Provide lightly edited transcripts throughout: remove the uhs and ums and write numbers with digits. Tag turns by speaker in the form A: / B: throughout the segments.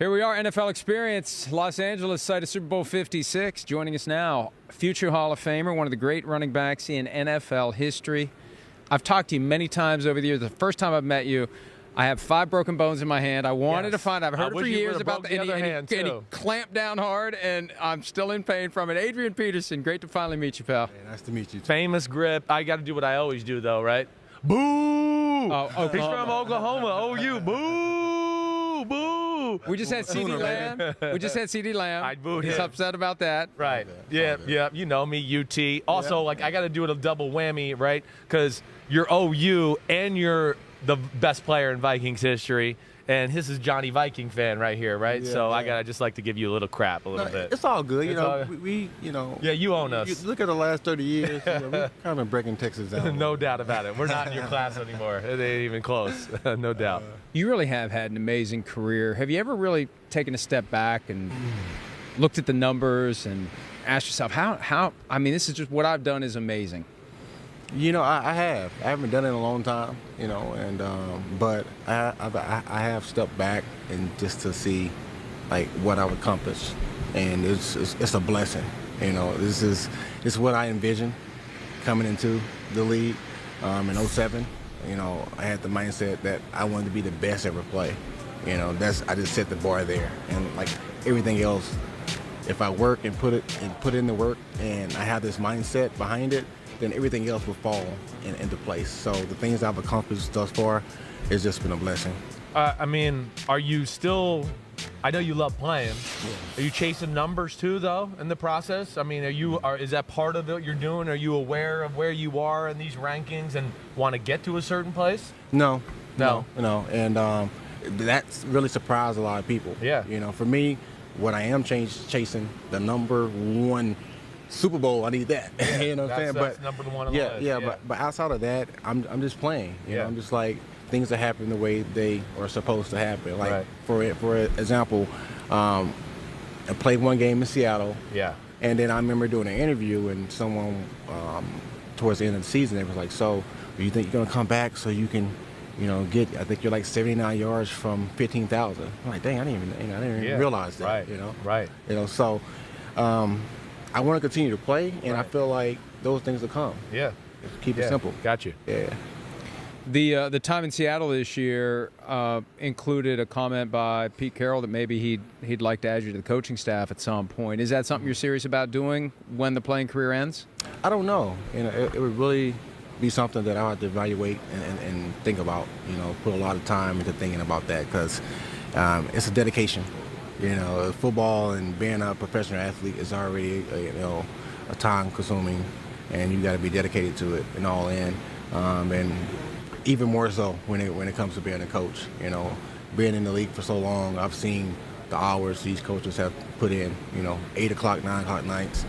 A: Here we are, NFL Experience, Los Angeles, site of Super Bowl 56. Joining us now, future Hall of Famer, one of the great running backs in NFL history. I've talked to you many times over the years. The first time I've met you, I have 5 broken bones in my hand. I wanted to find out. I've heard it for years about the other hand, and he clamped down hard, and I'm still in pain from it. Adrian Peterson, great to finally meet you, pal.
B: Hey, nice to meet you.
C: Famous grip. I got to do what I always do, though, right? Boo! Oh, he's from Oklahoma. OU. Boo! Boo!
A: We just had CD Lamb. We just had CD Lamb.
C: I booed
A: He's
C: him.
A: upset about that.
C: Right. Yeah. You know me, UT. Also, I got to do it a double whammy, right? Because you're OU and you're the best player in Vikings history. And this is Johnny Viking fan right here, right?
B: Yeah,
C: so I gotta just like to give you a little crap a little bit.
B: It's all good,
C: Yeah, you own us.
B: You look at the last 30 years, we've kind of been breaking Texas down.
C: No doubt about it. We're not in your class anymore. It ain't even close. No doubt.
A: You really have had an amazing career. Have you ever really taken a step back and looked at the numbers and asked yourself, how? I mean, this is just what I've done is amazing.
B: I have. I haven't done it in a long time, but I have stepped back and just to see, like, what I've accomplished, and it's a blessing. This is what I envisioned coming into the league in 07. I had the mindset that I wanted to be the best ever play. I just set the bar there, and like everything else, if I work and put in the work, and I have this mindset behind it, then everything else will fall into place. So the things I've accomplished thus far, it's just been a blessing.
C: Are you still? I know you love playing. Yeah. Are you chasing numbers too, though, in the process? I mean, is that part of what you're doing? Are you aware of where you are in these rankings and want to get to a certain place?
B: No. And that really surprised a lot of people.
C: Yeah.
B: For me, what I am chasing, the number 1 Super Bowl, I need that.
C: Yeah,
B: you know what I'm saying?
C: That's number 1 on the list.
B: Yeah. But outside of that, I'm just playing. I'm just like things that happen the way they are supposed to happen. Like
C: right.
B: for example, I played one game in Seattle.
C: Yeah.
B: And then I remember doing an interview, and someone towards the end of the season, they was like, "So, do you think you're gonna come back so you can, get? I think you're like 79 yards from 15,000." I'm like, "Dang, I didn't even realize that."
C: Right. Right.
B: So. I want to continue to play, and I feel like those things will come.
C: Yeah.
B: Just keep it simple.
C: Got you.
B: Yeah.
A: The time in Seattle this year included a comment by Pete Carroll that maybe he'd like to add you to the coaching staff at some point. Is that something you're serious about doing when the playing career ends?
B: I don't know. It would really be something that I have to evaluate and think about. Put a lot of time into thinking about that, because it's a dedication. Football and being a professional athlete is already, a time-consuming, and you got to be dedicated to it and all in. And even more so when it comes to being a coach. Being in the league for so long, I've seen the hours these coaches have put in. 8 o'clock, 9 o'clock nights.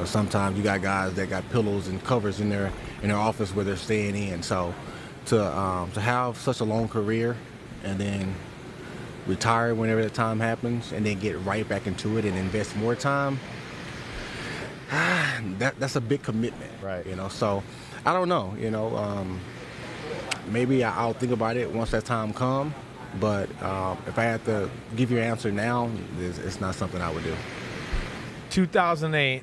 B: Sometimes you got guys that got pillows and covers in their office where they're staying in. So to have such a long career and then retire whenever the time happens, and then get right back into it and invest more time, that's a big commitment.
C: Right.
B: So I don't know. Maybe I'll think about it once that time comes, but if I had to give you an answer now, it's not something I would do.
C: 2008,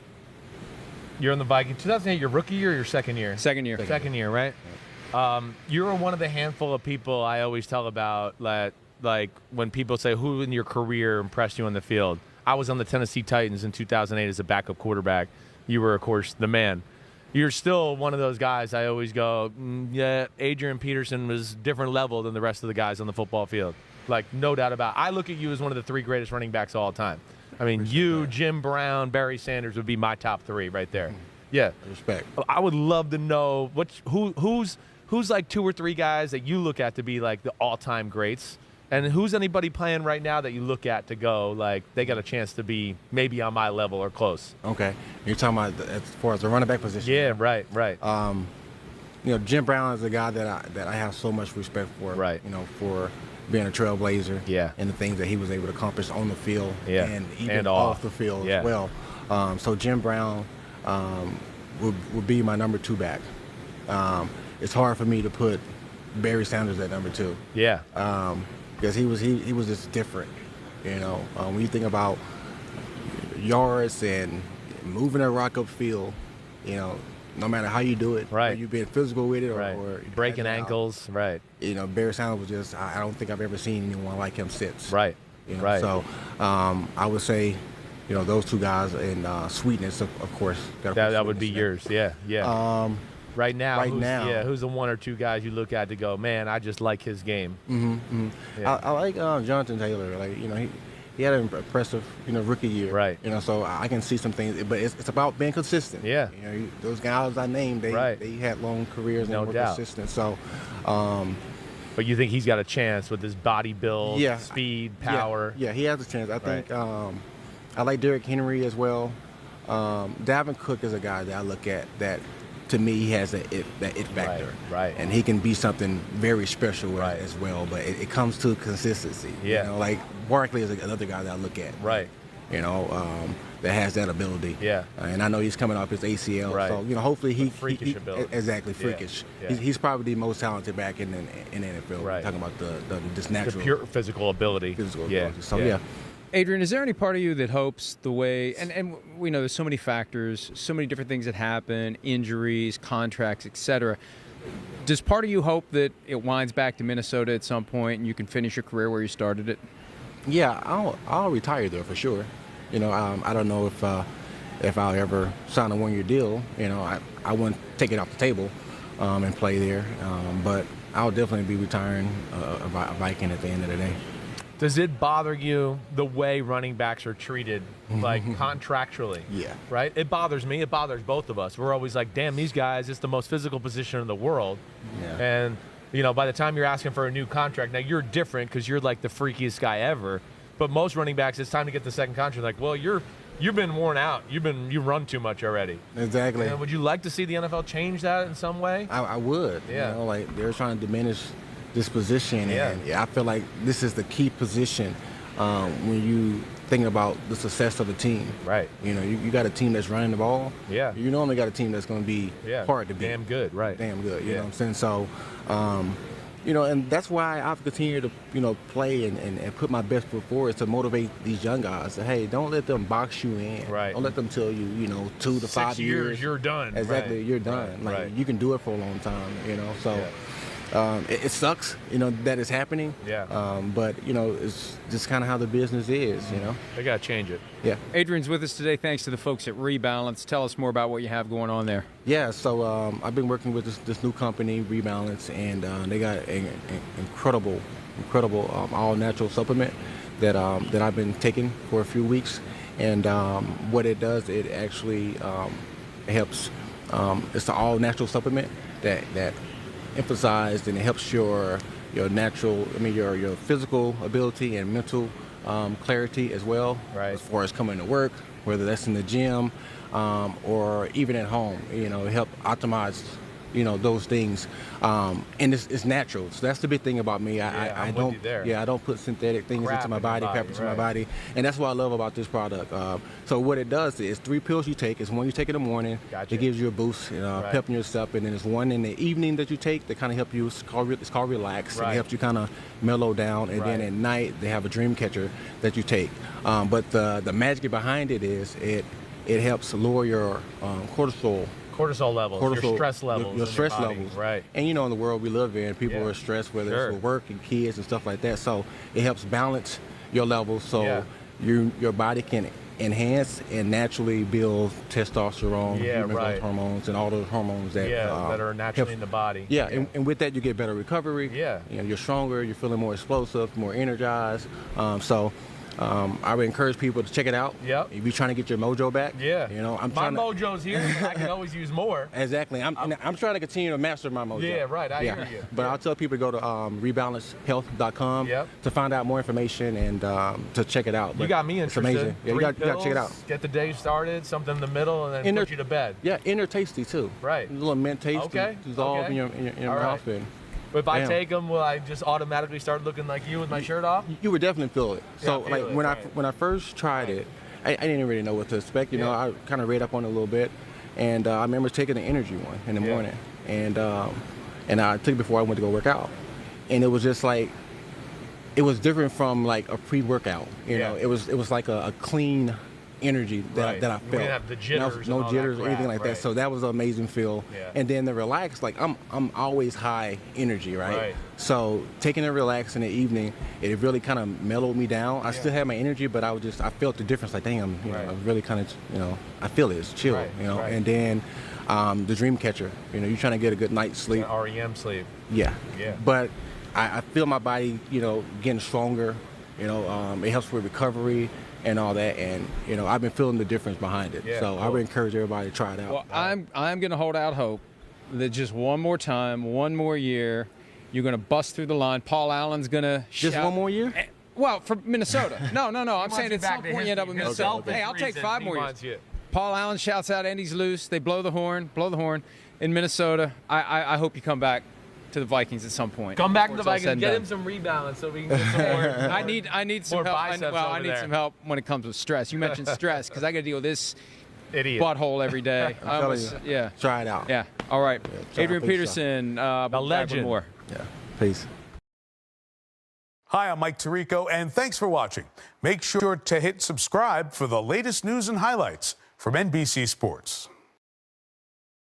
C: you're in the Vikings. 2008, your rookie year or your second year?
A: Second year.
C: Second year, right? You were one of the handful of people I always tell about that, like, when people say, who in your career impressed you on the field? I was on the Tennessee Titans in 2008 as a backup quarterback. You were, of course, the man. You're still one of those guys I always go, yeah, Adrian Peterson was different level than the rest of the guys on the football field. Like, no doubt about it. I look at you as one of the 3 greatest running backs of all time. I mean, you, Jim Brown, Barry Sanders would be my top 3 right there. Yeah.
B: Respect.
C: I would love to know who's like 2 or 3 guys that you look at to be like the all-time greats. And who's anybody playing right now that you look at to go, like, they got a chance to be maybe on my level or close?
B: Okay. You're talking about as far as the running back position?
C: Yeah, right.
B: Jim Brown is a guy that I have so much respect for.
C: Right.
B: For being a trailblazer.
C: Yeah.
B: And the things that he was able to accomplish on the field.
C: Yeah.
B: And even off the field as well. So Jim Brown would be my number 2 back. It's hard for me to put Barry Sanders at number 2.
C: Yeah.
B: Because he was just different. You know, when you think about yards and moving a rock upfield, you know, no matter how you do it,
C: right?
B: You've been physical with it, or
C: breaking ankles, right?
B: You know, Barry Sanders was just, I don't think I've ever seen anyone like him since.
C: Right.
B: You know,
C: right.
B: So I would say, you know, those two guys, and Sweetness, of course.
C: That would be yours, yeah. Right now, who's the one or two guys you look at to go, man, I just like his game?
B: Yeah. I like Jonathan Taylor. Like, you know, he had an impressive, you know, rookie year.
C: Right.
B: You know, so I can see some things, but it's about being consistent.
C: Yeah.
B: You know, those guys I named, they had long careers and were consistent. So.
C: But you think he's got a chance with his body build, speed, power?
B: Yeah, he has a chance. I think I like Derrick Henry as well. Dalvin Cook is a guy that I look at that, to me, he has that it factor.
C: Right.
B: And he can be something very special as well. But it comes to consistency.
C: Yeah.
B: You know, like Barkley is another guy that I look at.
C: Right.
B: You know, that has that ability.
C: Yeah.
B: And I know he's coming off his ACL.
C: Right.
B: So, you know, hopefully
C: freakish ability.
B: Exactly, freakish.
C: Yeah.
B: He's probably the most talented back in the NFL.
C: Right.
B: Talking about this natural.
C: The pure physical ability.
B: Ability. So, yeah.
A: Adrian, is there any part of you that hopes the way, and we know there's so many factors, so many different things that happen, injuries, contracts, etc. Does part of you hope that it winds back to Minnesota at some point and you can finish your career where you started it?
B: Yeah, I'll retire there for sure. You know, I don't know if I'll ever sign a one-year deal. You know, I wouldn't take it off the table and play there, but I'll definitely be retiring a Viking at the end of the day.
C: Does it bother you the way running backs are treated, like contractually?
B: Yeah.
C: Right? It bothers me. It bothers both of us. We're always like, damn, these guys, it's the most physical position in the world.
B: Yeah.
C: And, you know, by the time you're asking for a new contract, now you're different because you're like the freakiest guy ever. But most running backs, it's time to get the second contract. Like, well, you've been worn out. You run too much already.
B: Exactly.
C: And would you like to see the NFL change that in some way?
B: I would.
C: Yeah.
B: You know, like they're trying to diminish this position, and I feel like this is the key position when you think about the success of a team.
C: Right.
B: You know, you got a team that's running the ball.
C: Yeah.
B: You normally got a team that's going to be hard to beat.
C: Damn good. Right.
B: Damn good. You know what I'm saying? So, you know, and that's why I've continued to, you know, play and put my best foot forward to motivate these young guys. Say, hey, don't let them box you in.
C: Right.
B: Don't let them tell you, you know, 2 to 5 years.
C: 6 years, you're done.
B: Exactly,
C: right.
B: you're done.
C: Right.
B: Like you can do it for a long time. You know, so. Yeah. It sucks, you know, that it's happening.
C: Yeah.
B: But, you know, it's just kind of how the business is, you know.
C: They got to change it.
B: Yeah.
A: Adrian's with us today thanks to the folks at Rebalance. Tell us more about what you have going on there.
B: Yeah, so I've been working with this new company, Rebalance, and they got an incredible all-natural supplement that I've been taking for a few weeks. And what it does, it actually helps. It's an all-natural supplement that emphasized, and it helps your natural, your physical ability and mental clarity as well.
C: Right.
B: As far as coming to work, whether that's in the gym or even at home, you know, it helps optimize, you know, those things. And it's natural. So that's the big thing about me. I don't. Yeah, I don't put synthetic things into my body, pepper into my body, and that's what I love about this product. So what it does is 3 pills you take. It's one you take in the morning.
C: Gotcha.
B: It gives you a boost, pep in your step, and then there's one in the evening that you take that kind of help you. It's called Relax.
C: Right.
B: It helps you kind of mellow down, and then at night they have a dream catcher that you take. But the magic behind it is it helps lower your cortisol levels,
C: your stress levels,
B: your stress levels,
C: right?
B: And you know, in the world we live in, people are stressed, whether it's with work and kids and stuff like that. So it helps balance your levels, so your body can enhance and naturally build testosterone, growth hormones, and all those hormones that
C: are naturally in the body.
B: And with that you get better recovery.
C: You
B: know, you're stronger, you're feeling more explosive, more energized. I would encourage people to check it out.
C: Yep.
B: If you're trying to get your mojo back.
C: Yeah.
B: You know,
C: my mojo's here. I can always use more.
B: Exactly. I'm trying to continue to master my mojo.
C: Yeah, right. I hear you.
B: But I'll tell people to go to rebalancehealth.com to find out more information and to check it out.
C: You got me interested.
B: It's amazing. Yeah, you got to check it out.
C: Get the day started, something in the middle, and then put you to bed.
B: Yeah, and they're tasty too.
C: Right.
B: A little mint taste.
C: Okay.
B: Dissolve in your mouth.
C: Right. If I take them, will I just automatically start looking like you with my shirt off?
B: You would definitely feel it. So when I first tried it, I didn't really know what to expect. You know, I kind of read up on it a little bit, and I remember taking the energy one in the morning, and I took it before I went to go work out, and it was just like it was different from like a pre-workout. You know, it was like a clean energy that I felt.
C: You didn't have the jitters,
B: no jitters or anything like that. So that was an amazing feel.
C: Yeah.
B: And then the relax, like I'm always high energy, right? So taking a relax in the evening, it really kind of mellowed me down. I still had my energy, but I felt the difference. Like, damn, you know, I really kind of, you know, I feel it. It's chill, you know. And then the dream catcher, you know, you're trying to get a good night's sleep.
C: REM sleep.
B: Yeah. But I feel my body, you know, getting stronger. You know, it helps with recovery and all that, and you know, I've been feeling the difference behind it. So I would encourage everybody to try it out.
A: Well, I'm going to hold out hope that just one more time, one more year, you're going to bust through the line. Paul Allen's going to
B: just one more year.
A: Well, for Minnesota. No. I'm saying at some point you end up in Minnesota.
C: Okay.
A: Hey, I'll take 5 more years. Paul Allen shouts out, "Andy's loose." They blow the horn in Minnesota. I hope you come back to the Vikings at some point.
C: Come back to the Vikings. Get him some rebalance so we can get some more.
A: I need some help. I need some help when it comes with stress. You mentioned stress because I got to deal with this
C: idiot
A: butthole every day.
B: Try it out.
A: Yeah. All right. Adrian
B: Peace
A: Peterson,
C: a legend.
A: More.
B: Yeah. Peace.
D: Hi, I'm Mike Tirico, and thanks for watching. Make sure to hit subscribe for the latest news and highlights from NBC Sports.